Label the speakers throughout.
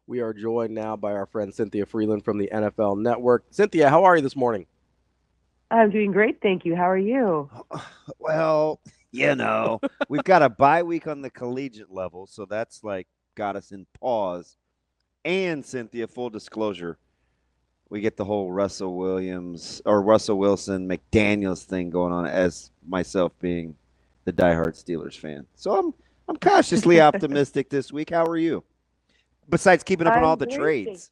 Speaker 1: We are joined now by our friend Cynthia Frelund from the NFL Network. Cynthia, how are you this morning?
Speaker 2: I'm doing great, thank you. How are you?
Speaker 3: Well, we've got a bye week on the collegiate level, so that's like got us in pause. And Cynthia, full disclosure, we get the whole Russell Wilson McDaniels thing going on as myself being the diehard Steelers fan. So I'm cautiously optimistic this week. How are you? Besides keeping up on all
Speaker 2: I'm
Speaker 3: the
Speaker 2: great.
Speaker 3: trades.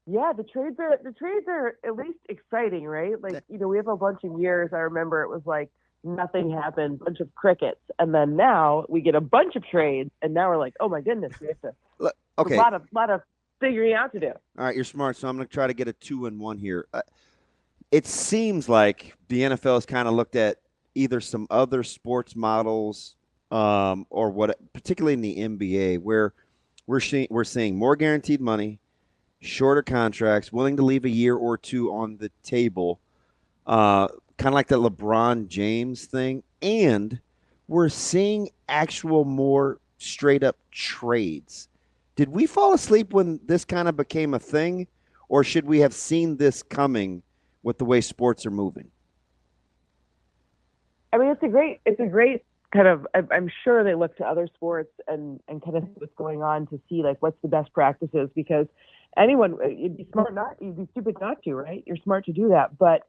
Speaker 2: Yeah, the trades are at least exciting, right? Like, we have a bunch of years. I remember it was like nothing happened, bunch of crickets, and then now we get a bunch of trades, and now we're like, oh my goodness, we have to a
Speaker 3: Okay.
Speaker 2: lot of figuring out to do.
Speaker 3: All right, you're smart, so I'm going to try to get a 2-1 here. It seems like the NFL has kind of looked at either some other sports models or what, particularly in the NBA, where we're seeing more guaranteed money, shorter contracts, willing to leave a year or two on the table, kind of like the LeBron James thing, and we're seeing actual more straight up trades. Did we fall asleep when this kind of became a thing, or should we have seen this coming with the way sports are moving?
Speaker 2: I mean, it's a great kind of. I'm sure they look to other sports and kind of see what's going on to see like what's the best practices because you'd be stupid not to, right? You're smart to do that, but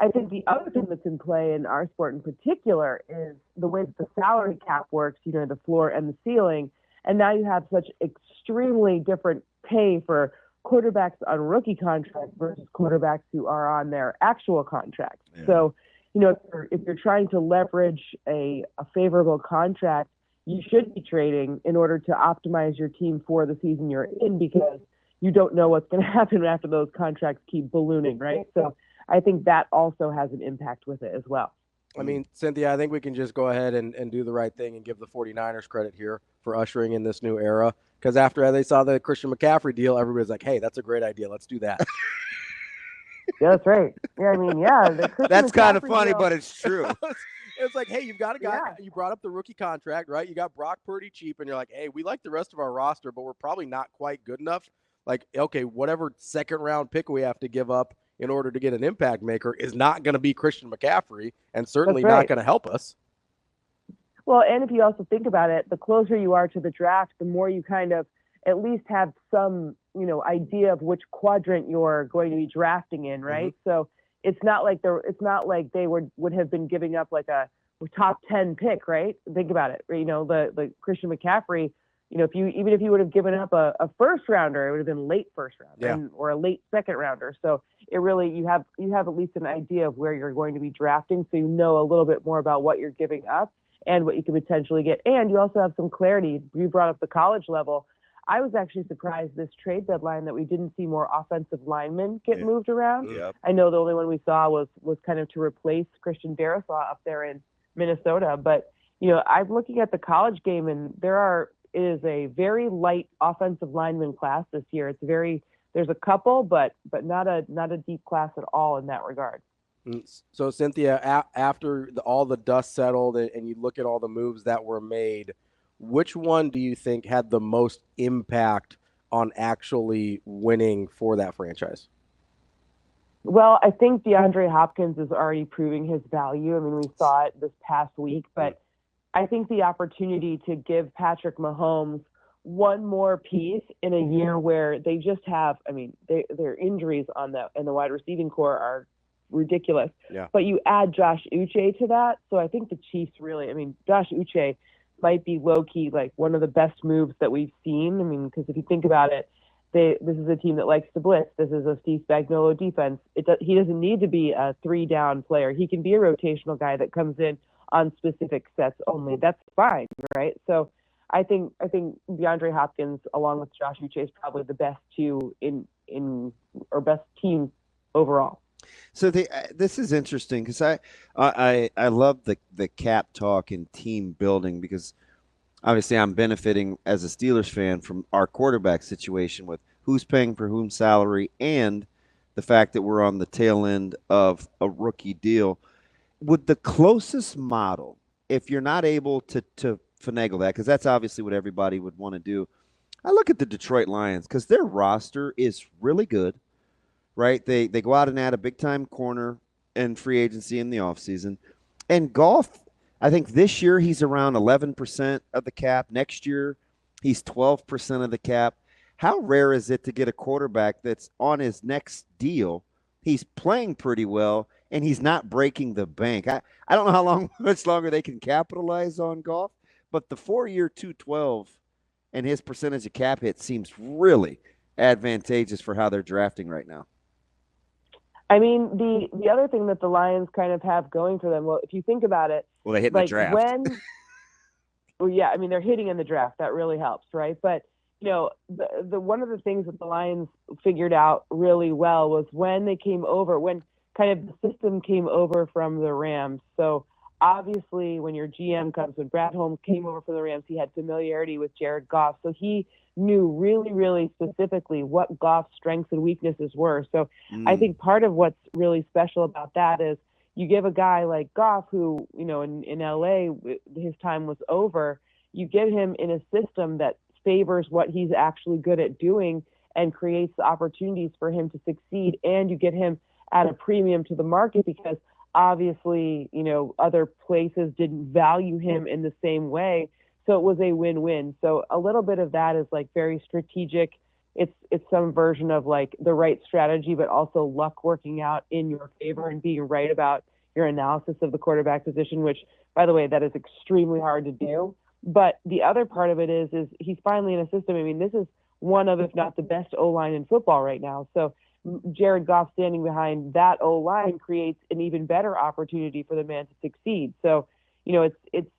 Speaker 2: I think the other thing that's in play in our sport in particular is the way that the salary cap works, the floor and the ceiling. And now you have such extremely different pay for quarterbacks on rookie contracts versus quarterbacks who are on their actual contracts.
Speaker 3: Yeah.
Speaker 2: So, if you're trying to leverage a favorable contract, you should be trading in order to optimize your team for the season you're in because you don't know what's going to happen after those contracts keep ballooning, right? So I think that also has an impact with it as well.
Speaker 1: I mean, Cynthia, I think we can just go ahead and do the right thing and give the 49ers credit here for ushering in this new era. Because after they saw the Christian McCaffrey deal, everybody's like, hey, that's a great idea. Let's do that.
Speaker 2: Yeah, that's right. Yeah, I mean, yeah.
Speaker 3: That's kind of funny, but it's true.
Speaker 1: It's like, hey, you've got a guy.
Speaker 2: Yeah.
Speaker 1: You brought up the rookie contract, right? You got Brock Purdy cheap, and you're like, hey, we like the rest of our roster, but we're probably not quite good enough. Like, okay, whatever second-round pick we have to give up in order to get an impact maker is not going to be Christian McCaffrey and certainly
Speaker 2: That's right.
Speaker 1: not going to help us.
Speaker 2: Well, and if you also think about it, the closer you are to the draft, the more you kind of at least have some, idea of which quadrant you're going to be drafting in, right?
Speaker 1: Mm-hmm.
Speaker 2: So it's not like they would have been giving up like a top 10 pick, right? Think about it. The Christian McCaffrey, if you would have given up a first rounder, it would have been late first round or a late second rounder. So it really you have at least an idea of where you're going to be drafting, so you know a little bit more about what you're giving up and what you could potentially get. And you also have some clarity. You brought up the college level. I was actually surprised this trade deadline that we didn't see more offensive linemen get moved around.
Speaker 3: Yep.
Speaker 2: I know the only one we saw was kind of to replace Christian Darrisaw up there in Minnesota. But, I'm looking at the college game, and it is a very light offensive lineman class this year. There's a couple, but not a deep class at all in that regard.
Speaker 1: So, Cynthia, after all the dust settled and you look at all the moves that were made, which one do you think had the most impact on actually winning for that franchise?
Speaker 2: Well, I think DeAndre Hopkins is already proving his value. I mean, we saw it this past week, but I think the opportunity to give Patrick Mahomes one more piece in a year where they just have, their injuries in the wide receiving core are ridiculous.
Speaker 1: Yeah.
Speaker 2: But you add Josh Uche to that. So I think the Chiefs Josh Uche might be low-key like one of the best moves that we've seen. I mean, because if you think about it, this is a team that likes to blitz. This is a Steve Spagnuolo defense. He doesn't need to be a three-down player. He can be a rotational guy that comes in on specific sets only. That's fine, right? So I think DeAndre Hopkins, along with Josh Uche, is probably the best two in or best team overall.
Speaker 3: So this is interesting because I love the cap talk and team building because obviously I'm benefiting as a Steelers fan from our quarterback situation with who's paying for whom's salary and the fact that we're on the tail end of a rookie deal. Would the closest model, if you're not able to finagle that, because that's obviously what everybody would want to do, I look at the Detroit Lions because their roster is really good, right? They go out and add a big-time corner and free agency in the offseason. And Goff, I think this year he's around 11% of the cap. Next year, he's 12% of the cap. How rare is it to get a quarterback that's on his next deal? He's playing pretty well, and he's not breaking the bank. I don't know much longer they can capitalize on Goff, but the 4-year 212 and his percentage of cap hit seems really advantageous for how they're drafting right now.
Speaker 2: I mean, the other thing that the Lions kind of have going for them, well, if you think about it,
Speaker 3: well, they hit
Speaker 2: like
Speaker 3: the draft.
Speaker 2: Well, yeah, I mean, they're hitting in the draft. That really helps, right? But the one of the things that the Lions figured out really well was when kind of the system came over from the Rams. So obviously, when your GM comes, when Brad Holmes came over from the Rams, he had familiarity with Jared Goff, so he knew really, really specifically what Goff's strengths and weaknesses were. So I think part of what's really special about that is you give a guy like Goff, who in LA his time was over. You get him in a system that favors what he's actually good at doing and creates opportunities for him to succeed, and you get him at a premium to the market because obviously other places didn't value him in the same way, so it was a win-win. So a little bit of that is like very strategic. It's some version of like the right strategy, but also luck working out in your favor and being right about your analysis of the quarterback position, which, by the way, that is extremely hard to do. But the other part of it is he's finally in a system. I mean, this is one of, if not the best O-line in football right now. So Jared Goff standing behind that O-line creates an even better opportunity for the man to succeed. So,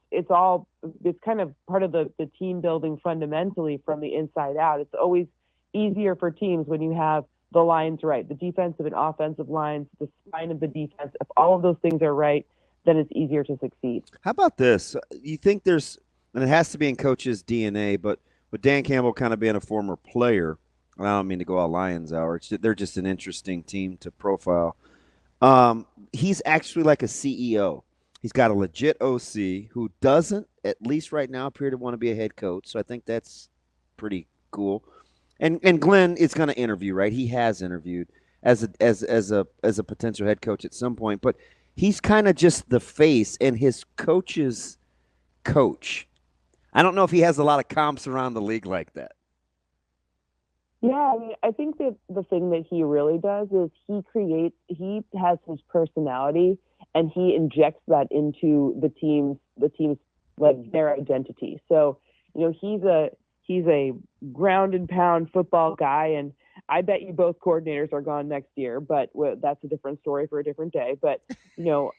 Speaker 2: it's kind of part of the team building fundamentally from the inside out. It's always easier for teams when you have the lines right, the defensive and offensive lines, the spine of the defense. If all of those things are right, then it's easier to succeed.
Speaker 3: How about this? You think there's, and it has to be in coach's DNA, but with Dan Campbell kind of being a former player, I don't mean to go all Lions hour. They're just an interesting team to profile. He's actually like a CEO. He's got a legit OC who doesn't, at least right now, appear to want to be a head coach. So I think that's pretty cool. And Glenn is going to interview, right? He has interviewed as a potential head coach at some point, but he's kind of just the face and his coach's coach. I don't know if he has a lot of comps around the league like that.
Speaker 2: Yeah, I mean, I think that the thing that he really does is he has his personality and he injects that into the team's like their identity. So, he's a ground and pound football guy, and I bet you both coordinators are gone next year, but that's a different story for a different day. But, Dan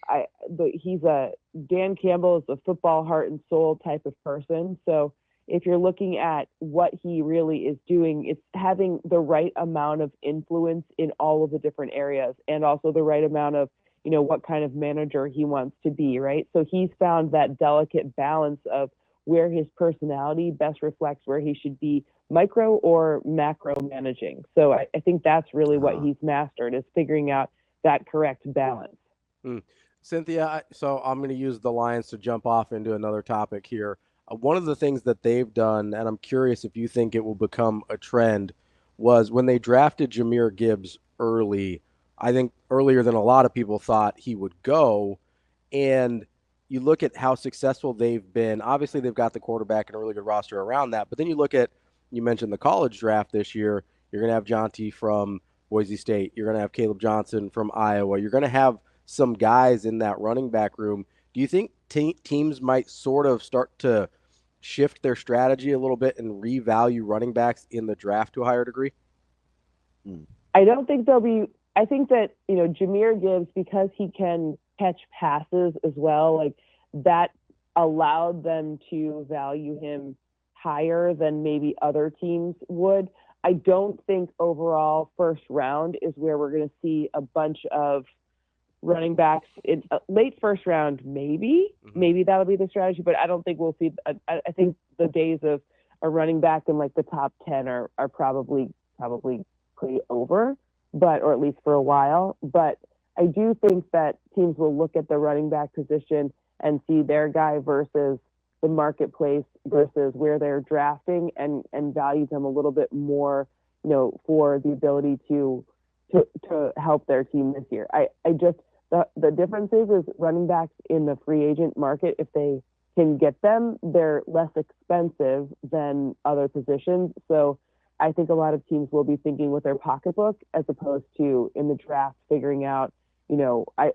Speaker 2: Campbell is a football heart and soul type of person. So if you're looking at what he really is doing, it's having the right amount of influence in all of the different areas and also the right amount of, what kind of manager he wants to be, right? So he's found that delicate balance of where his personality best reflects where he should be micro or macro managing. So I think that's really what he's mastered, is figuring out that correct balance.
Speaker 1: Cynthia, so I'm going to use the Lions to jump off into another topic here. One of the things that they've done, and I'm curious if you think it will become a trend, was when they drafted Jahmyr Gibbs early, I think earlier than a lot of people thought he would go, and you look at how successful they've been. Obviously, they've got the quarterback and a really good roster around that. But then you mentioned the college draft this year. You're going to have Jonty from Boise State. You're going to have Caleb Johnson from Iowa. You're going to have some guys in that running back room. Do you think teams might sort of start to shift their strategy a little bit and revalue running backs in the draft to a higher degree?
Speaker 2: I don't think they'll be. I think that, Jahmyr Gibbs, because he can catch passes as well, like that allowed them to value him higher than maybe other teams would. I don't think overall first round is where we're going to see a bunch of running backs in late first round. Maybe that'll be the strategy, but I don't think we'll see. I think the days of a running back in like the top 10 are probably pretty over, or at least for a while. But I do think that teams will look at the running back position and see their guy versus the marketplace versus where they're drafting and value them a little bit more, for the ability to help their team this year. I just, the difference is running backs in the free agent market, if they can get them, they're less expensive than other positions. So I think a lot of teams will be thinking with their pocketbook as opposed to in the draft figuring out,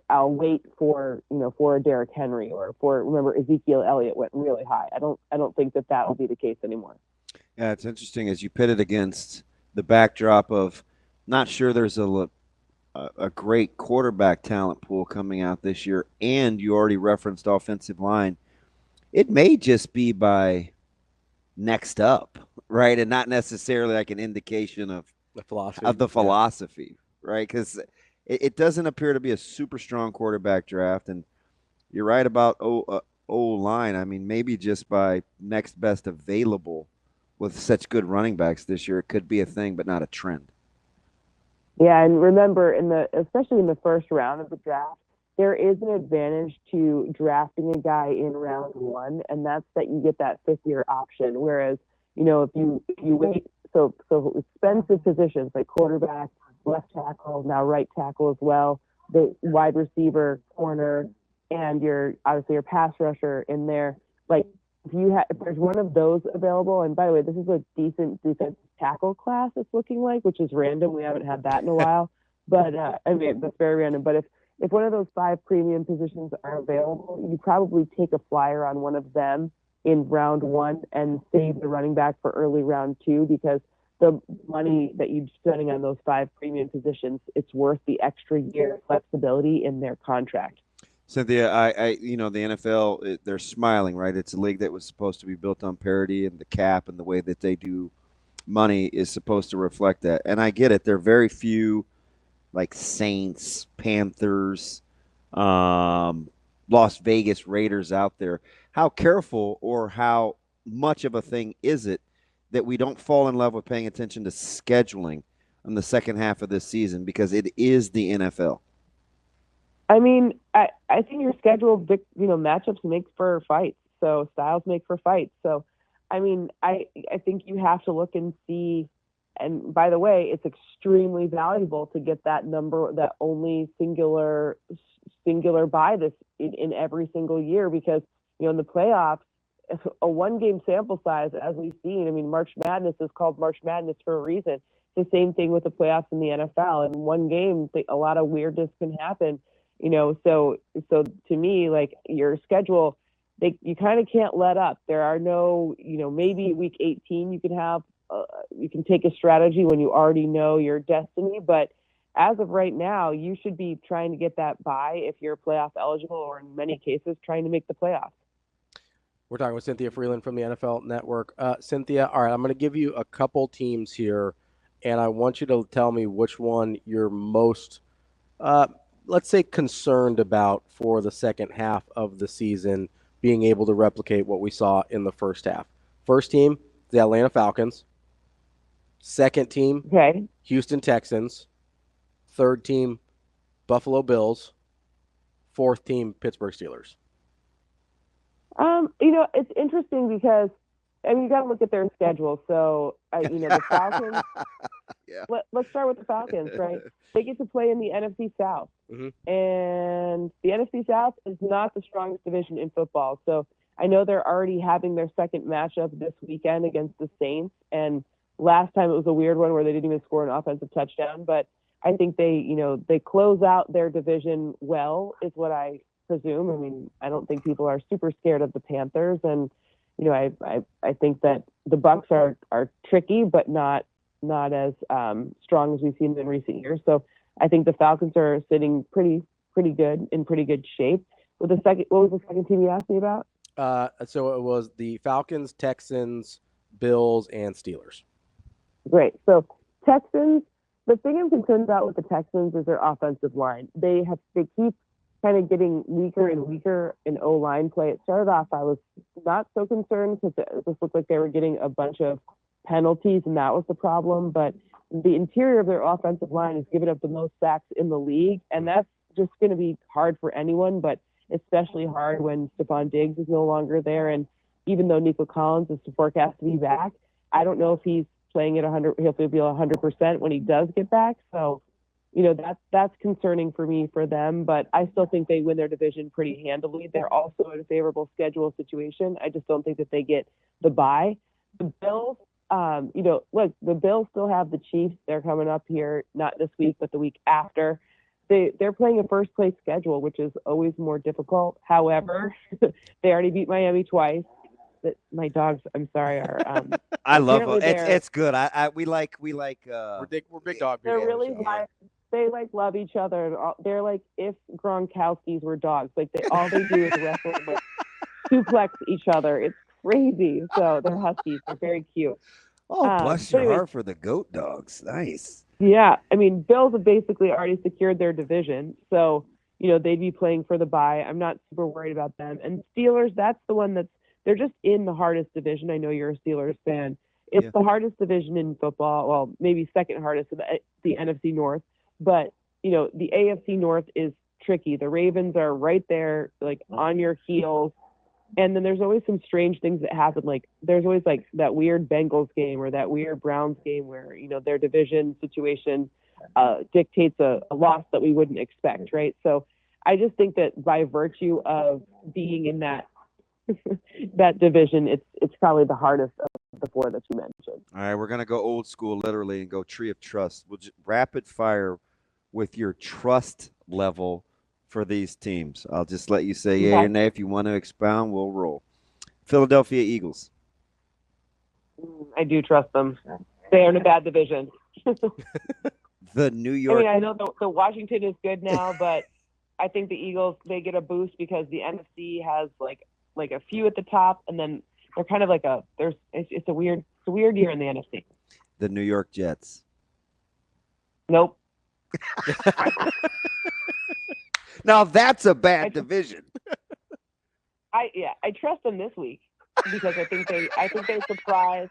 Speaker 2: I'll wait for a Derrick Henry or remember Ezekiel Elliott went really high. I don't think that will be the case anymore.
Speaker 3: Yeah, it's interesting as you pit it against the backdrop of not sure there's a great quarterback talent pool coming out this year, and you already referenced offensive line. It may just be by next up, right, and not necessarily like an indication of the philosophy, right? Because it doesn't appear to be a super strong quarterback draft, and you're right about O-line. I mean, maybe just by next best available with such good running backs this year, it could be a thing, but not a trend.
Speaker 2: Yeah, and remember, especially in the first round of the draft, there is an advantage to drafting a guy in round one, and that's that you get that fifth-year option. Whereas, if you wait, so expensive positions like quarterback, left tackle, now right tackle as well, the wide receiver, corner, and your pass rusher in there. Like if there's one of those available, and by the way, this is a decent defensive tackle class. It's looking like, which is random. We haven't had that in a while, but that's very random. But if one of those 5 premium positions are available, you probably take a flyer on one of them in round 1 and save the running back for early round 2, because the money that you're spending on those 5 premium positions, it's worth the extra year flexibility in their contract.
Speaker 3: Cynthia, the NFL, they're smiling, right? It's a league that was supposed to be built on parity, and the cap and the way that they do money is supposed to reflect that. And I get it. There are very few like Saints, Panthers, Las Vegas Raiders out there. How careful or how much of a thing is it that we don't fall in love with paying attention to scheduling in the second half of this season, because it is the NFL?
Speaker 2: I mean, I think your schedule, matchups make for fights. So styles make for fights. So, I mean, I think you have to look and see. And by the way, it's extremely valuable to get that number, that only singular buy this in every single year, because, in the playoffs, a 1-game sample size, as we've seen, I mean, March Madness is called March Madness for a reason. It's the same thing with the playoffs in the NFL. In one game, a lot of weirdness can happen, so to me, like, your schedule, you kind of can't let up. There are no, maybe week 18 you can have, you can take a strategy when you already know your destiny, but as of right now, you should be trying to get that bye if you're playoff eligible, or in many cases trying to make the playoffs.
Speaker 1: We're talking with Cynthia Frelund from the NFL Network. Cynthia, all right, I'm going to give you a couple teams here, and I want you to tell me which one you're most, let's say, concerned about for the second half of the season, being able to replicate what we saw in the first half. First team, the Atlanta Falcons. Second team,
Speaker 2: okay,
Speaker 1: Houston Texans. Third team, Buffalo Bills. Fourth team, Pittsburgh Steelers.
Speaker 2: It's interesting because, you got to look at their schedule. So, the Falcons,
Speaker 3: yeah.
Speaker 2: Let's start with the Falcons, right? They get to play in the NFC South.
Speaker 1: Mm-hmm.
Speaker 2: And the NFC South is not the strongest division in football. So I know they're already having their second matchup this weekend against the Saints. And last time it was a weird one where they didn't even score an offensive touchdown. But I think they close out their division well, is what I presume. I mean, I don't think people are super scared of the Panthers. And, I think that the Bucs are tricky, but not as strong as we've seen in recent years. So I think the Falcons are sitting pretty good, in pretty good shape. What was the second team you asked me about?
Speaker 1: So it was the Falcons, Texans, Bills, and Steelers.
Speaker 2: Great. So Texans, the thing I'm concerned about with the Texans is their offensive line. They keep kind of getting weaker and weaker in O-line play. It started off, I was not so concerned because it just looked like they were getting a bunch of penalties, and that was the problem. But the interior of their offensive line is giving up the most sacks in the league, and that's just going to be hard for anyone, but especially hard when Stephon Diggs is no longer there. And even though Nico Collins is forecast to be back, I don't know if he's playing at 100. He'll be 100% when he does get back. So, that's concerning for me for them. But I still think they win their division pretty handily. They're also in a favorable schedule situation. I just don't think that they get the bye. The Bills, look, the Bills still have the Chiefs. They're coming up here, not this week, but the week after. They're playing a first place schedule, which is always more difficult. However, they already beat Miami twice. My dogs, I'm sorry, are.
Speaker 3: I love it. It's good. We like.
Speaker 1: We're big dog people.
Speaker 2: They're really they love each other. And they're like if Gronkowskis were dogs. Like all they do is wrestle and suplex each other. It's crazy. So they're huskies. They're very cute.
Speaker 3: Oh, bless your heart for the goat dogs. Nice.
Speaker 2: Yeah, I mean, Bills have basically already secured their division, so they'd be playing for the bye. I'm not super worried about them. And Steelers, that's the one they're just in the hardest division. I know you're a Steelers fan. It's the hardest division in football. Well, maybe second hardest in the NFC North, but the AFC North is tricky. The Ravens are right there, like on your heels. And then there's always some strange things that happen. Like there's always like that weird Bengals game or that weird Browns game where, their division situation dictates a loss that we wouldn't expect. Right. So I just think that by virtue of being in that division, it's probably the hardest of the four that you mentioned.
Speaker 3: All right. We're going to go old school literally and go tree of trust. We'll just rapid fire with your trust level for these teams. I'll just let you say yay or nay. If you want to expound, we'll roll. Philadelphia Eagles.
Speaker 2: I do trust them. They are in a bad division.
Speaker 3: The New York.
Speaker 2: I mean, I know the Washington is good now, but I think the Eagles, they get a boost because the NFC has like a few at the top, and then they're kind of like it's a weird year in the NFC.
Speaker 3: The New York Jets.
Speaker 2: Nope.
Speaker 3: Now that's a bad division.
Speaker 2: I trust them this week because I think they surprise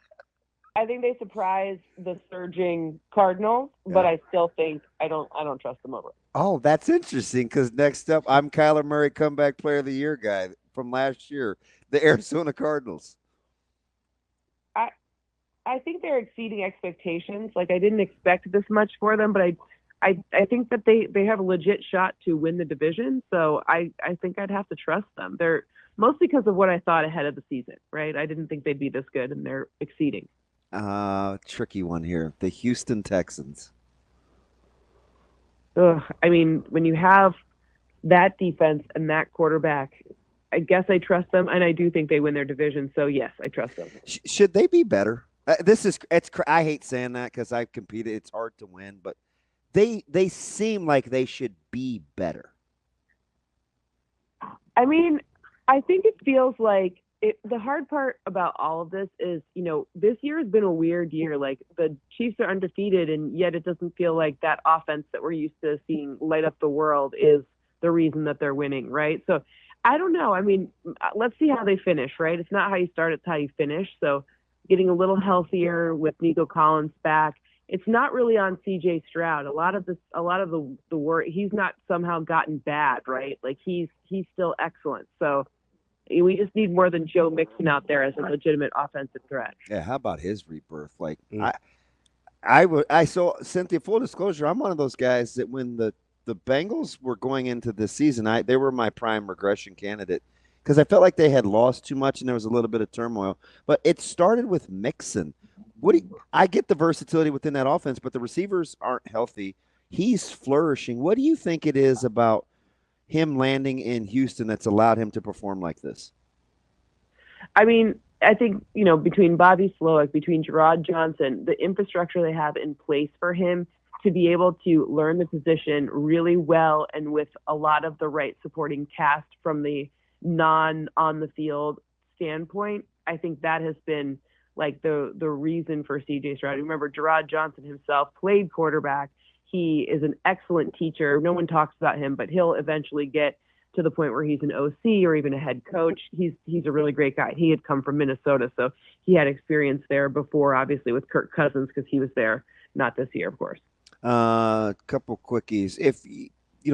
Speaker 2: the surging Cardinals, but I still think I don't trust them over.
Speaker 3: Oh, that's interesting because next up I'm Kyler Murray, comeback player of the year guy from last year, the Arizona Cardinals.
Speaker 2: I think they're exceeding expectations. Like I didn't expect this much for them, but I think that they have a legit shot to win the division. So I think I'd have to trust them. They're mostly because of what I thought ahead of the season, right? I didn't think they'd be this good, and they're exceeding.
Speaker 3: Tricky one here. The Houston Texans.
Speaker 2: I mean, when you have that defense and that quarterback, I guess I trust them, and I do think they win their division. So yes, I trust them.
Speaker 3: Should they be better? I hate saying that because I've competed. It's hard to win, but they seem like they should be better.
Speaker 2: I mean, I think it feels like the hard part about all of this is, this year has been a weird year. Like the Chiefs are undefeated, and yet it doesn't feel like that offense that we're used to seeing light up the world is the reason that they're winning, right? So I don't know. I mean, let's see how they finish, right? It's not how you start, it's how you finish. So getting a little healthier with Nico Collins back. It's not really on CJ Stroud. A lot of the worry, he's not somehow gotten bad, right? Like he's still excellent. So we just need more than Joe Mixon out there as a legitimate offensive threat.
Speaker 3: Yeah, how about his rebirth? Like I saw Cynthia, full disclosure, I'm one of those guys that when the Bengals were going into the season, they were my prime regression candidate because I felt like they had lost too much and there was a little bit of turmoil. But it started with Mixon. I get the versatility within that offense, but the receivers aren't healthy. He's flourishing. What do you think it is about him landing in Houston that's allowed him to perform like this?
Speaker 2: I mean, I think, between Bobby Slowick, between Gerard Johnson, the infrastructure they have in place for him to be able to learn the position really well and with a lot of the right supporting cast from the non-on-the-field standpoint, I think that has been like the reason for CJ Stroud. Remember, Gerard Johnson himself played quarterback. He is an excellent teacher. No one talks about him, but he'll eventually get to the point where he's an OC or even a head coach. He's a really great guy. He had come from Minnesota, so he had experience there before, obviously, with Kirk Cousins because he was there, not this year, of course.
Speaker 3: Couple quickies. If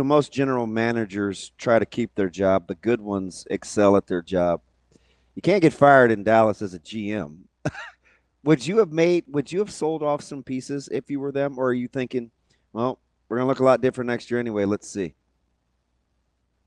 Speaker 3: most general managers try to keep their job, the good ones excel at their job. You can't get fired in Dallas as a GM. Would you have sold off some pieces if you were them, or are you thinking, well, we're gonna look a lot different next year anyway? Let's see.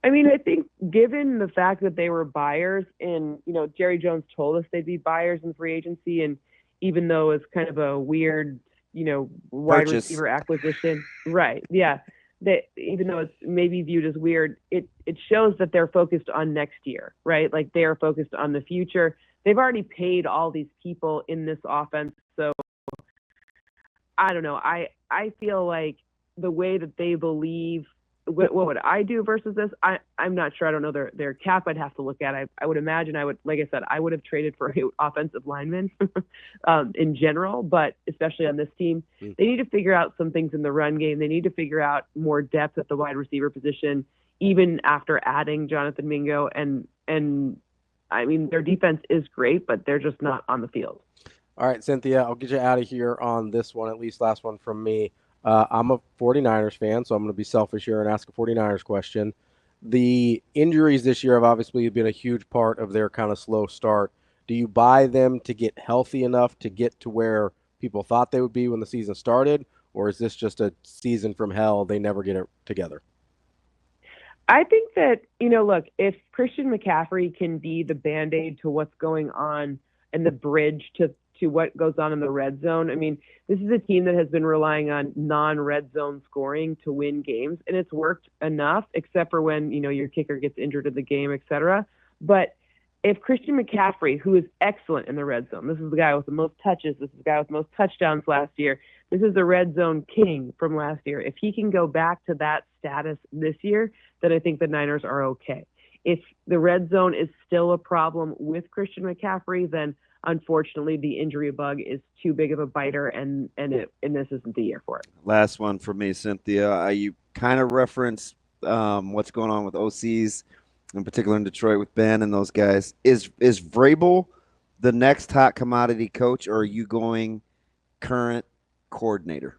Speaker 2: I mean, I think given the fact that they were buyers, and Jerry Jones told us they'd be buyers in free agency, and even though it's kind of a weird, wide
Speaker 3: Purchase.
Speaker 2: receiver acquisition, right? Yeah, that even though it's maybe viewed as weird, it shows that they're focused on next year, right? Like they are focused on the future. They've already paid all these people in this offense, so I don't know. I feel like the way that they believe. What would I do versus this? I'm not sure. I don't know their cap. I'd have to look at. I would imagine like I said, I would have traded for an offensive lineman in general, but especially on this team, they need to figure out some things in the run game. They need to figure out more depth at the wide receiver position, even after adding Jonathan Mingo. And I mean, their defense is great, but they're just not on the field.
Speaker 1: All right, Cynthia, I'll get you out of here on this one, at least last one from me. I'm a 49ers fan, so I'm going to be selfish here and ask a 49ers question. The injuries this year have obviously been a huge part of their kind of slow start. Do you buy them to get healthy enough to get to where people thought they would be when the season started, or is this just a season from hell? They never get it together.
Speaker 2: I think that, look, if Christian McCaffrey can be the Band-Aid to what's going on and the bridge to what goes on in the red zone. I mean, this is a team that has been relying on non-red zone scoring to win games, and it's worked enough, except for when, your kicker gets injured in the game, et cetera. But if Christian McCaffrey, who is excellent in the red zone, this is the guy with the most touches, this is the guy with the most touchdowns last year, this is the red zone king from last year. If he can go back to that status this year, then I think the Niners are okay. If the red zone is still a problem with Christian McCaffrey, then unfortunately, the injury bug is too big of a biter, and this isn't the year for it.
Speaker 3: Last one for me, Cynthia. You kind of referenced what's going on with OCs, in particular in Detroit with Ben and those guys. Is Vrabel the next hot commodity coach, or are you going current coordinator?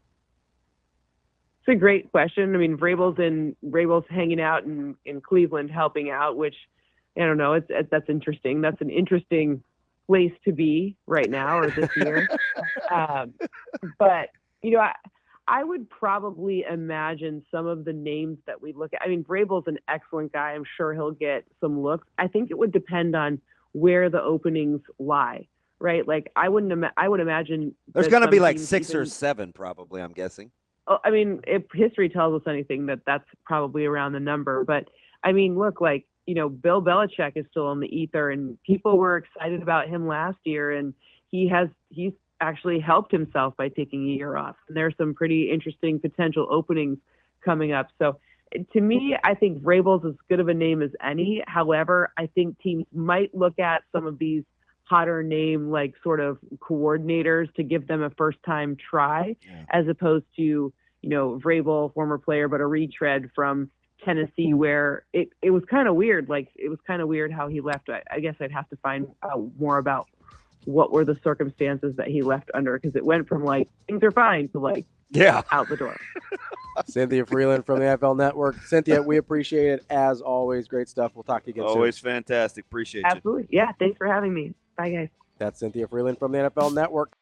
Speaker 2: It's a great question. I mean, Vrabel's hanging out in Cleveland, helping out, which I don't know. That's interesting. That's an interesting place to be right now or this year. But, I would probably imagine some of the names that we look at. I mean, Vrabel's an excellent guy. I'm sure he'll get some looks. I think it would depend on where the openings lie, right? Like I would imagine
Speaker 3: there's going to be like 6 or 7 probably, I'm guessing.
Speaker 2: Oh, I mean, if history tells us anything, that's probably around the number. But I mean, look, like, Bill Belichick is still on the ether, and people were excited about him last year, and he's actually helped himself by taking a year off. And there's some pretty interesting potential openings coming up. So to me, I think Vrabel's as good of a name as any. However, I think teams might look at some of these hotter name, like sort of coordinators to give them a first time try, as opposed to, Vrabel, former player, but a retread from Tennessee, where it was kind of weird. Like it was kind of weird how he left. I guess I'd have to find out more about what were the circumstances that he left under, because it went from like things are fine to like out the door.
Speaker 1: Cynthia Frelund from the NFL Network. Cynthia, we appreciate it as always. Great stuff. We'll talk to you again soon.
Speaker 3: Always fantastic. Appreciate you.
Speaker 2: Absolutely. Yeah. Thanks for having me. Bye, guys.
Speaker 1: That's Cynthia Frelund from the NFL Network.